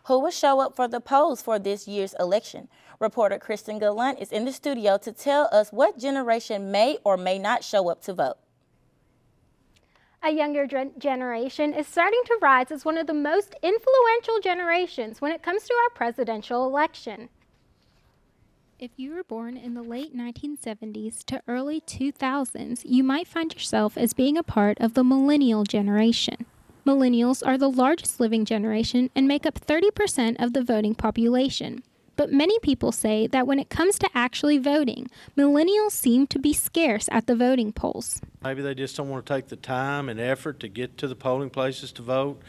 Who will show up for the polls for this year's election? Reporter Kristen Gallant is in the studio to tell us what generation may or may not show up to vote. A younger generation is starting to rise as one of the most influential generations when it comes to our presidential election. If you were born in the late 1970s to early 2000s, you might find yourself as being a part of the millennial generation. Millennials are the largest living generation and make up 30% of the voting population. But many people say that when it comes to actually voting, millennials seem to be scarce at the voting polls. Maybe they just don't want to take the time and effort to get to the polling places to vote.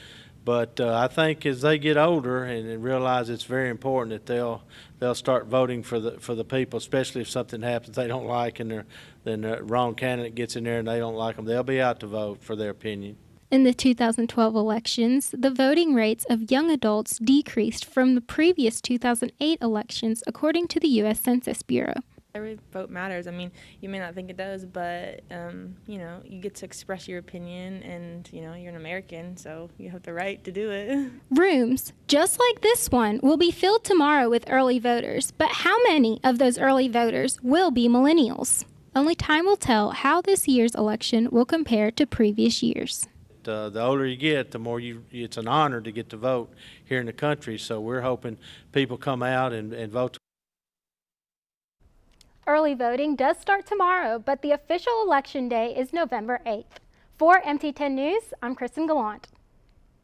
But I think as they get older and realize it's very important that they'll start voting for the people, especially if something happens they don't like and then the wrong candidate gets in there and they don't like them, they'll be out to vote for their opinion. In the 2012 elections, the voting rates of young adults decreased from the previous 2008 elections, according to the U.S. Census Bureau. Every vote matters. I mean, you may not think it does, but, you get to express your opinion and, you're an American, so you have the right to do it. Rooms, just like this one, will be filled tomorrow with early voters, but how many of those early voters will be millennials? Only time will tell how this year's election will compare to previous years. The older you get, the more it's an honor to get to vote here in the country, so we're hoping people come out and vote. Early voting does start tomorrow, but the official election day is November 8th. For MT10 News, I'm Kristen Gallant.